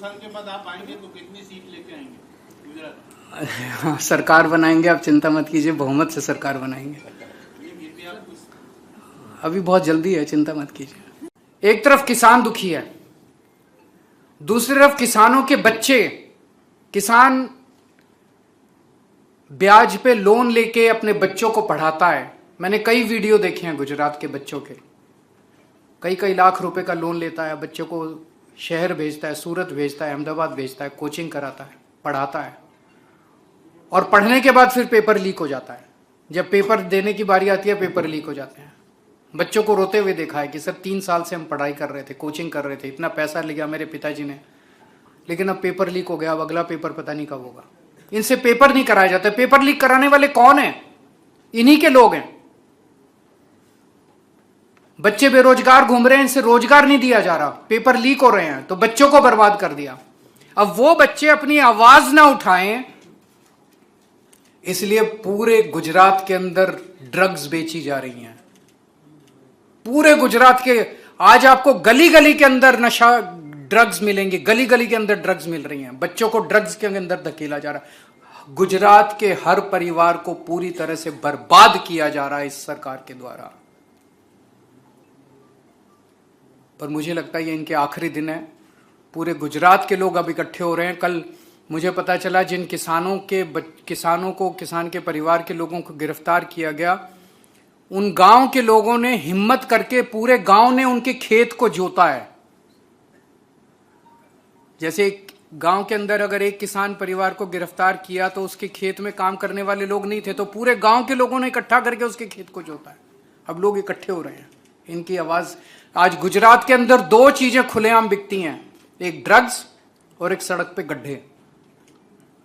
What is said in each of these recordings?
साल के बाद आप आएंगे तो कितनी सीट लेके आएंगे गुजरात? हाँ, सरकार बनाएंगे, आप चिंता मत कीजिए, बहुमत से सरकार बनाएंगे। अभी बहुत जल्दी है, चिंता मत कीजिए। एक तरफ किसान दुखी है, दूसरी तरफ किसानों के बच्चे, किसान ब्याज पे लोन लेके अपने बच्चों को पढ़ाता है। मैंने कई वीडियो देखे हैं गुजरात के बच्चों के, कई कई लाख रुपए का लोन लेता है, बच्चों को शहर भेजता है, सूरत भेजता है, अहमदाबाद भेजता है, कोचिंग कराता है, पढ़ाता है, और पढ़ने के बाद फिर पेपर लीक हो जाता है। जब पेपर देने की बारी आती है, पेपर लीक हो जाते हैं। बच्चों को रोते हुए देखा है कि सर 3 साल से हम पढ़ाई कर रहे थे, कोचिंग कर रहे थे, इतना पैसा लिया मेरे पिताजी ने, लेकिन अब पेपर लीक हो गया, अब अगला पेपर पता नहीं कब होगा। इनसे पेपर नहीं कराया जाता। पेपर लीक कराने वाले कौन हैं? इन्हीं के लोग हैं। बच्चे बेरोजगार घूम रहे हैं, इनसे रोजगार नहीं दिया जा रहा, पेपर लीक हो रहे हैं, तो बच्चों को बर्बाद कर दिया। अब वो बच्चे अपनी आवाज ना उठाएं, इसलिए पूरे गुजरात के अंदर ड्रग्स बेची जा रही हैं। पूरे गुजरात के आज आपको गली गली के अंदर नशा ड्रग्स मिलेंगे, गली गली के अंदर ड्रग्स मिल रही हैं। बच्चों को ड्रग्स के अंदर धकेला जा रहा है। गुजरात के हर परिवार को पूरी तरह से बर्बाद किया जा रहा है इस सरकार के द्वारा। पर मुझे लगता है ये इनके आखिरी दिन है। पूरे गुजरात के लोग अब इकट्ठे हो रहे हैं। कल मुझे पता चला जिन किसानों को, किसान के परिवार के लोगों को गिरफ्तार किया गया, उन गांव के लोगों ने हिम्मत करके, पूरे गांव ने उनके खेत को जोता है। जैसे एक गांव के अंदर अगर एक किसान परिवार को गिरफ्तार किया तो उसके खेत में काम करने वाले लोग नहीं थे, तो पूरे गांव के लोगों ने इकट्ठा करके उसके खेत को जोता है। अब लोग इकट्ठे हो रहे हैं, इनकी आवाज। आज गुजरात के अंदर 2 चीजें खुलेआम बिकती हैं, एक ड्रग्स और एक सड़क पे गड्ढे।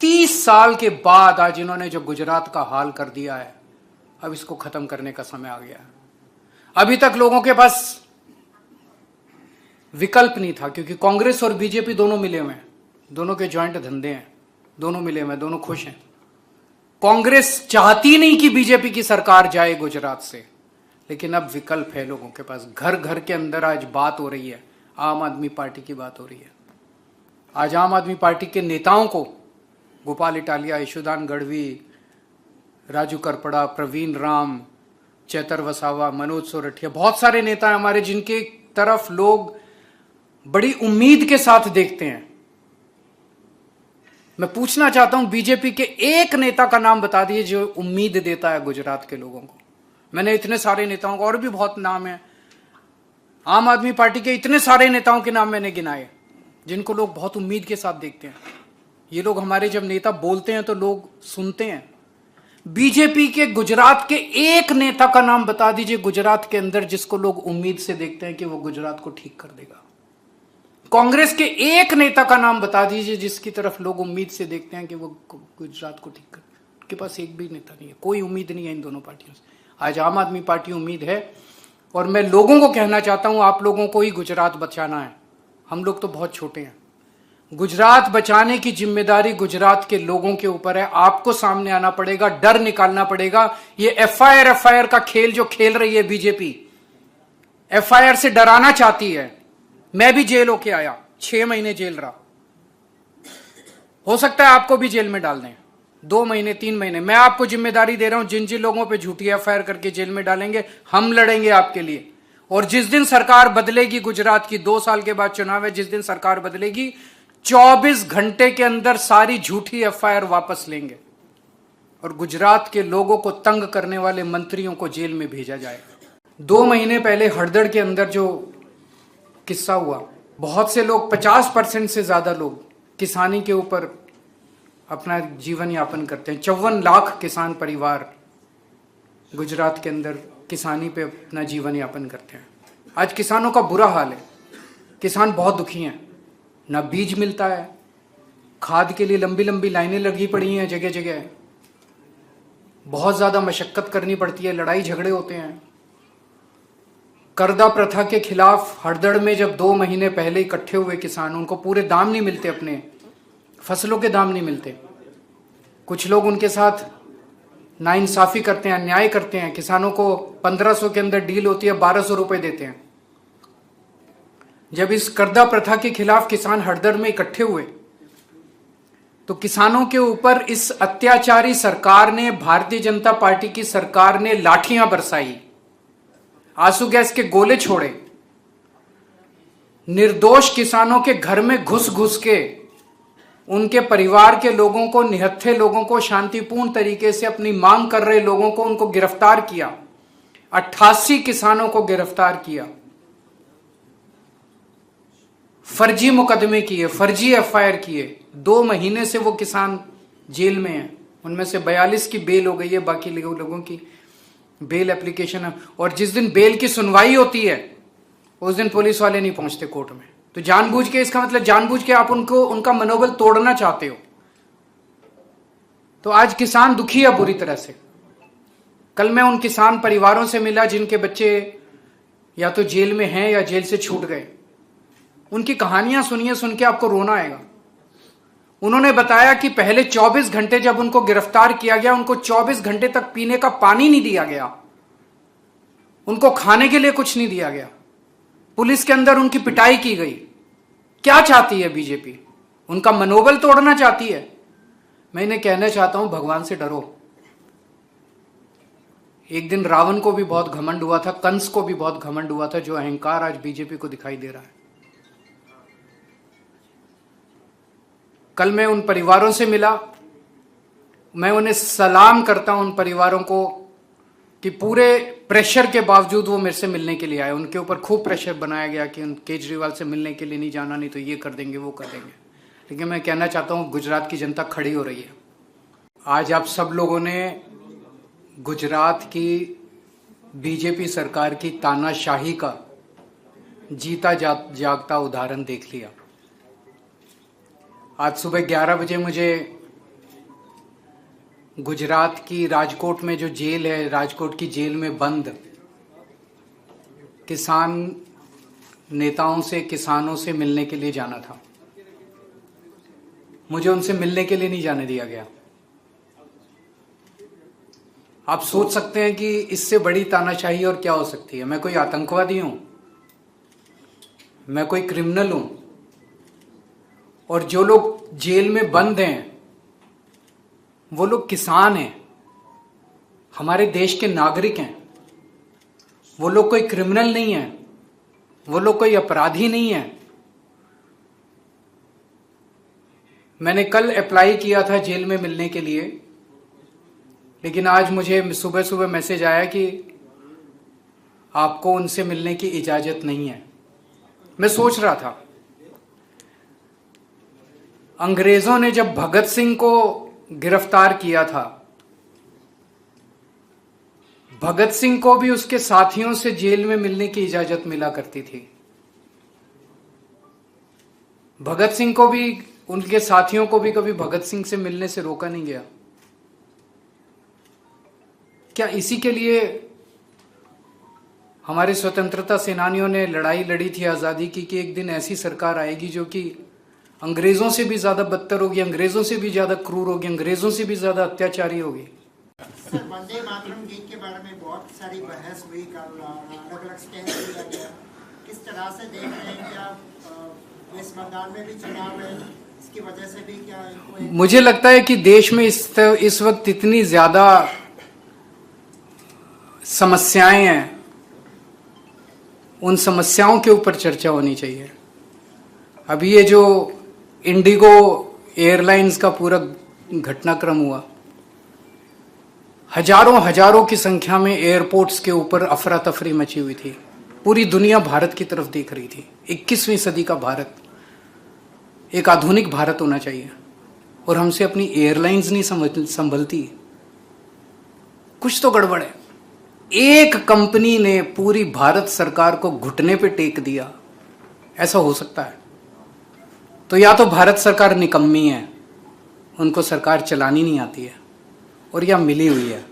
30 साल के बाद आज इन्होंने जो गुजरात का हाल कर दिया है, अब इसको खत्म करने का समय आ गया है। अभी तक लोगों के पास विकल्प नहीं था, क्योंकि कांग्रेस और बीजेपी दोनों मिले हुए हैं, दोनों के ज्वाइंट धंधे हैं, दोनों मिले हुए हैं, दोनों खुश हैं। कांग्रेस चाहती नहीं कि बीजेपी की सरकार जाए गुजरात से, लेकिन अब विकल्प है लोगों के पास। घर घर के अंदर आज बात हो रही है, आम आदमी पार्टी की बात हो रही है। आज आम आदमी पार्टी के नेताओं को, गोपाल इटालिया, यशोदान गढ़वी, राजू करपड़ा, प्रवीण राम, चैतर वसावा, मनोज सोरठिया, बहुत सारे नेता हैं हमारे जिनके तरफ लोग बड़ी उम्मीद के साथ देखते हैं। मैं पूछना चाहता हूं, बीजेपी के एक नेता का नाम बता दीजिए जो उम्मीद देता है गुजरात के लोगों को। मैंने इतने सारे नेताओं को, और भी बहुत नाम है, आम आदमी पार्टी के इतने सारे नेताओं के नाम मैंने गिनाए जिनको लोग बहुत उम्मीद के साथ देखते हैं। ये लोग हमारे जब नेता बोलते हैं तो लोग सुनते हैं। बीजेपी के गुजरात के एक नेता का नाम बता दीजिए गुजरात के अंदर जिसको लोग उम्मीद से देखते हैं कि वो गुजरात को ठीक कर देगा। कांग्रेस के एक नेता का नाम बता दीजिए जिसकी तरफ लोग उम्मीद से देखते हैं कि वो गुजरात को ठीक कर। उनके पास एक भी नेता नहीं है, कोई उम्मीद नहीं है इन दोनों पार्टियों से। आज आम आदमी पार्टी उम्मीद है, और मैं लोगों को कहना चाहता हूं, आप लोगों को ही गुजरात बचाना है। हम लोग तो बहुत छोटे हैं। गुजरात बचाने की जिम्मेदारी गुजरात के लोगों के ऊपर है। आपको सामने आना पड़ेगा, डर निकालना पड़ेगा। ये एफआईआर का खेल जो खेल रही है बीजेपी, एफआईआर से डराना चाहती है। मैं भी जेल होके आया, 6 महीने जेल रहा। हो सकता है आपको भी जेल में डाल दें, 2 महीने 3 महीने। मैं आपको जिम्मेदारी दे रहा हूं, जिन जिन लोगों पे झूठी एफआईआर करके जेल में डालेंगे, हम लड़ेंगे आपके लिए। और जिस दिन सरकार बदलेगी, गुजरात की 2 साल के बाद चुनाव है, जिस दिन सरकार बदलेगी, 24 घंटे के अंदर सारी झूठी एफआईआर वापस लेंगे और गुजरात के लोगों को तंग करने वाले मंत्रियों को जेल में भेजा जाएगा। 2 महीने पहले हड़दड़ के अंदर जो किस्सा हुआ, बहुत से लोग, 50% से ज्यादा लोग किसानी के ऊपर अपना जीवन यापन करते हैं। 54 लाख किसान परिवार गुजरात के अंदर किसानी पे अपना जीवन यापन करते हैं। आज किसानों का बुरा हाल है, किसान बहुत दुखी हैं। ना बीज मिलता है, खाद के लिए लंबी लंबी लाइनें लगी पड़ी हैं जगह जगह, बहुत ज्यादा मशक्कत करनी पड़ती है, लड़ाई झगड़े होते हैं। कर्जा प्रथा के खिलाफ हड़दड़ में जब 2 महीने पहले इकट्ठे हुए किसान, उनको पूरे दाम नहीं मिलते, अपने फसलों के दाम नहीं मिलते। कुछ लोग उनके साथ नाइंसाफी करते हैं, अन्याय करते हैं। किसानों को 1500 के अंदर डील होती है, 1200 रुपए देते हैं। जब इस कर्जा प्रथा के खिलाफ किसान हड़दर में इकट्ठे हुए तो किसानों के ऊपर इस अत्याचारी सरकार ने, भारतीय जनता पार्टी की सरकार ने लाठियां बरसाई, आंसू गैस के गोले छोड़े, निर्दोष किसानों के घर में घुस घुस के उनके परिवार के लोगों को, निहत्थे लोगों को, शांतिपूर्ण तरीके से अपनी मांग कर रहे लोगों को उनको गिरफ्तार किया। 88 किसानों को गिरफ्तार किया, फर्जी मुकदमे किए, फर्जी एफआईआर किए। 2 महीने से वो किसान जेल में हैं। उनमें से 42 की बेल हो गई है, बाकी लोगों की बेल एप्लीकेशन है। और जिस दिन बेल की सुनवाई होती है उस दिन पुलिस वाले नहीं पहुंचते कोर्ट में। तो जानबूझ के, इसका मतलब जानबूझ के आप उनका मनोबल तोड़ना चाहते हो। तो आज किसान दुखी है बुरी तरह से। कल मैं उन किसान परिवारों से मिला जिनके बच्चे या तो जेल में हैं या जेल से छूट गए। उनकी कहानियां सुनिए, सुन के आपको रोना आएगा। उन्होंने बताया कि पहले 24 घंटे जब उनको गिरफ्तार किया गया, उनको 24 घंटे तक पीने का पानी नहीं दिया गया, उनको खाने के लिए कुछ नहीं दिया गया, पुलिस के अंदर उनकी पिटाई की गई। क्या चाहती है बीजेपी? उनका मनोबल तोड़ना चाहती है। मैं इन्हें कहना चाहता हूं, भगवान से डरो। एक दिन रावण को भी बहुत घमंड हुआ था, कंस को भी बहुत घमंड हुआ था, जो अहंकार आज बीजेपी को दिखाई दे रहा है। कल मैं उन परिवारों से मिला, मैं उन्हें सलाम करता हूं, उन परिवारों को, कि पूरे प्रेशर के बावजूद वो मेरे से मिलने के लिए आए। उनके ऊपर खूब प्रेशर बनाया गया कि केजरीवाल से मिलने के लिए नहीं जाना, नहीं तो ये कर देंगे, वो कर देंगे। लेकिन मैं कहना चाहता हूं, गुजरात की जनता खड़ी हो रही है। आज आप सब लोगों ने गुजरात की बीजेपी सरकार की तानाशाही का जीता जागता उदाहरण देख लिया। आज सुबह 11 बजे मुझे गुजरात की राजकोट में जो जेल है, राजकोट की जेल में बंद किसान नेताओं से, किसानों से मिलने के लिए जाना था। मुझे उनसे मिलने के लिए नहीं जाने दिया गया। आप सोच सकते हैं कि इससे बड़ी तानाशाही और क्या हो सकती है। मैं कोई आतंकवादी हूं? मैं कोई क्रिमिनल हूं? और जो लोग जेल में बंद हैं वो लोग किसान हैं, हमारे देश के नागरिक हैं। वो लोग कोई क्रिमिनल नहीं है, वो लोग कोई अपराधी नहीं है। मैंने कल अप्लाई किया था जेल में मिलने के लिए, लेकिन आज मुझे सुबह सुबह मैसेज आया कि आपको उनसे मिलने की इजाजत नहीं है। मैं सोच रहा था, अंग्रेजों ने जब भगत सिंह को गिरफ्तार किया था, भगत सिंह को भी उसके साथियों से जेल में मिलने की इजाजत मिला करती थी। भगत सिंह को भी, उनके साथियों को भी कभी भगत सिंह से मिलने से रोका नहीं गया। क्या इसी के लिए हमारे स्वतंत्रता सेनानियों ने लड़ाई लड़ी थी आजादी की, कि एक दिन ऐसी सरकार आएगी जो कि अंग्रेजों से भी ज्यादा बदतर होगी, अंग्रेजों से भी ज्यादा क्रूर होगी, अंग्रेजों से भी ज्यादा अत्याचारी होगी। सर, वंदे मातरम गीत के बारे में बहुत सारी बहस हुई, कल अलग अलग स्टैंड लिया गया। किस तरह से देख रहे हैं कि आप इस मैदान में भी चुनाव है, इसकी वजह से भी क्या? मुझे लगता है कि देश में इस वक्त इतनी ज्यादा समस्याएं हैं, उन समस्याओं के ऊपर चर्चा होनी चाहिए। अभी ये जो इंडिगो एयरलाइंस का पूरा घटनाक्रम हुआ, हजारों की संख्या में एयरपोर्ट्स के ऊपर अफरा तफरी मची हुई थी। पूरी दुनिया भारत की तरफ देख रही थी। 21वीं सदी का भारत, एक आधुनिक भारत होना चाहिए, और हमसे अपनी एयरलाइंस नहीं संभलती। कुछ तो गड़बड़ है। एक कंपनी ने पूरी भारत सरकार को घुटने पे टेक दिया, ऐसा हो सकता है? तो या तो भारत सरकार निकम्मी है, उनको सरकार चलानी नहीं आती है, और या मिली हुई है।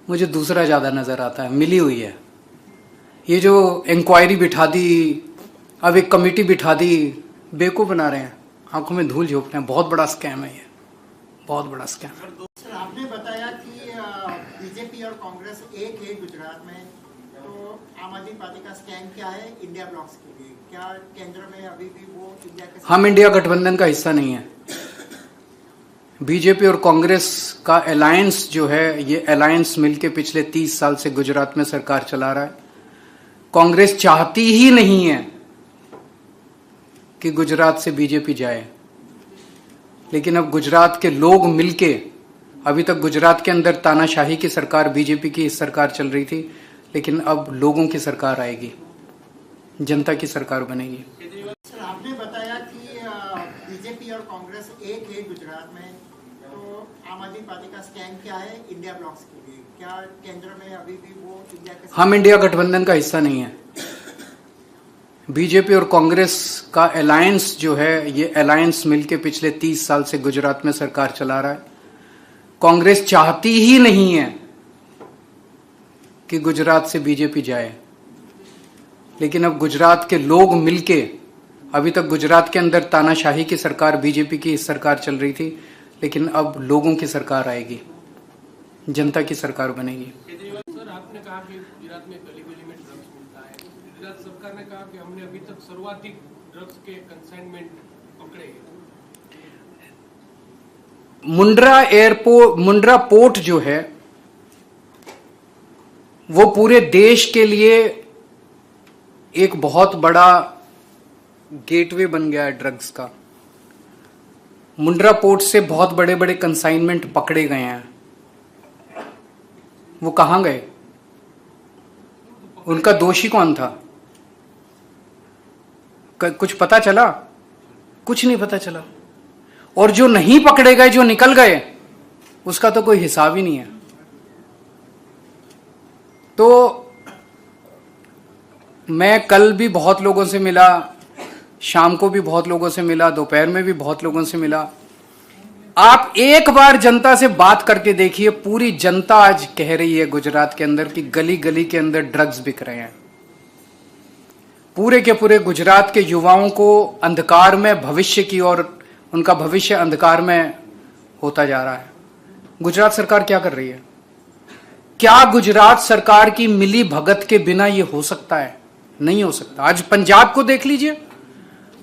मुझे दूसरा ज्यादा नजर आता है, मिली हुई है। ये जो इंक्वायरी बिठा दी, अब एक कमेटी बिठा दी, बेवकूफ बना रहे हैं, आंखों में धूल झोंक रहे हैं। बहुत बड़ा स्कैम है ये, बहुत बड़ा स्कैम है। सर, आपने बताया कि बीजेपी और कांग्रेस एक है गुजरात में, तो आम आदमी पार्टी का स्टैंड क्या है इंडिया ब्लॉक्स के लिए? क्या केंद्र में अभी भी वो इंडिया के हम इंडिया गठबंधन का हिस्सा नहीं है। बीजेपी और कांग्रेस का अलायंस जो है, ये अलायंस मिलके पिछले 30 साल से गुजरात में सरकार चला रहा है। कांग्रेस चाहती ही नहीं है कि गुजरात से बीजेपी जाए, लेकिन अब गुजरात के लोग मिलके, अभी तक गुजरात के अंदर तानाशाही की सरकार, बीजेपी की सरकार चल रही थी, लेकिन अब लोगों की सरकार आएगी, जनता की सरकार बनेगी। सर, आपने बताया कि बीजेपी और कांग्रेस एक है गुजरात में, तो आम आदमी पार्टी का स्टैंड क्या है इंडिया ब्लॉक्स के लिए? क्या केंद्र में अभी भी वो इंडिया के हम इंडिया गठबंधन का हिस्सा नहीं है। बीजेपी और कांग्रेस का अलायंस जो है, ये अलायंस मिलके पिछले 30 साल से गुजरात में सरकार चला रहा है। कांग्रेस चाहती ही नहीं है कि गुजरात से बीजेपी जाए, लेकिन अब गुजरात के लोग मिलके, अभी तक गुजरात के अंदर तानाशाही की सरकार, बीजेपी की सरकार चल रही थी, लेकिन अब लोगों की सरकार आएगी, जनता की सरकार बनेगी। सर, आपने कहा कि गुजरात में गली गली में ड्रग्स मिलता है। गुजरात सरकार ने कहा कि हमने अभी तक सर्वाधिक ड्रग्स के कंसाइनमेंट पकड़े हैं। मुंड्रा पोर्ट जो है, वो पूरे देश के लिए एक बहुत बड़ा गेटवे बन गया है ड्रग्स का। मुंड्रा पोर्ट से बहुत बड़े बड़े कंसाइनमेंट पकड़े गए हैं। वो कहां गए? उनका दोषी कौन था? कुछ पता चला? कुछ नहीं पता चला। और जो नहीं पकड़े गए, जो निकल गए, उसका तो कोई हिसाब ही नहीं है। तो मैं कल भी बहुत लोगों से मिला, शाम को भी बहुत लोगों से मिला, दोपहर में भी बहुत लोगों से मिला। आप एक बार जनता से बात करके देखिए, पूरी जनता आज कह रही है गुजरात के अंदर कि गली गली के अंदर ड्रग्स बिक रहे हैं। पूरे के पूरे गुजरात के युवाओं को अंधकार में, भविष्य की ओर, उनका भविष्य अंधकार में होता जा रहा है। गुजरात सरकार क्या कर रही है? क्या गुजरात सरकार की मिली भगत के बिना यह हो सकता है? नहीं हो सकता। आज पंजाब को देख लीजिए।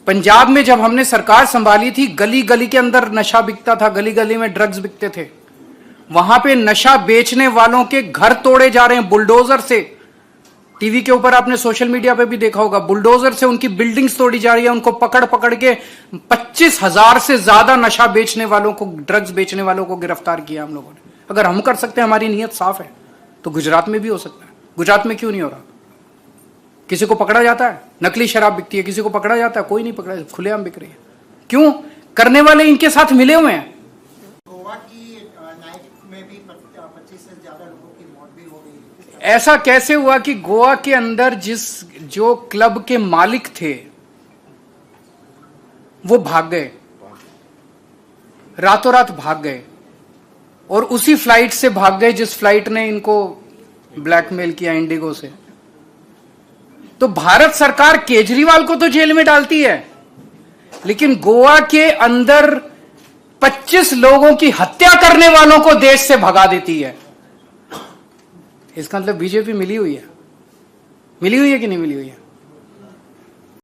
पंजाब में जब हमने सरकार संभाली थी, गली गली के अंदर नशा बिकता था, गली गली में ड्रग्स बिकते थे। वहां पे नशा बेचने वालों के घर तोड़े जा रहे हैं बुलडोजर से। टीवी के ऊपर आपने, सोशल मीडिया पे भी देखा होगा, बुलडोजर से उनकी बिल्डिंग्स तोड़ी जा रही है। उनको पकड़ पकड़ के 25,000 से ज्यादा नशा बेचने वालों को, ड्रग्स बेचने वालों को गिरफ्तार किया हम लोगों ने। अगर हम कर सकते हैं, हमारी नीयत साफ है, तो गुजरात में भी हो सकता है। गुजरात में क्यों नहीं हो रहा? किसी को पकड़ा जाता है? नकली शराब बिकती है, किसी को पकड़ा जाता है? कोई नहीं पकड़ा, खुलेआम बिक रही है। क्यों? करने वाले इनके साथ मिले हुए हैं। गोवा की नाइट में भी 25 से ज्यादा लोगों की मौत भी हो गई। ऐसा कैसे हुआ कि गोवा के अंदर जो क्लब के मालिक थे, वो भाग गए, रातों रात भाग गए, और उसी फ्लाइट से भाग गए जिस फ्लाइट ने इनको ब्लैकमेल किया, इंडिगो से। तो भारत सरकार केजरीवाल को तो जेल में डालती है, लेकिन गोवा के अंदर 25 लोगों की हत्या करने वालों को देश से भगा देती है। इसका मतलब बीजेपी मिली हुई है। मिली हुई है कि नहीं मिली हुई है?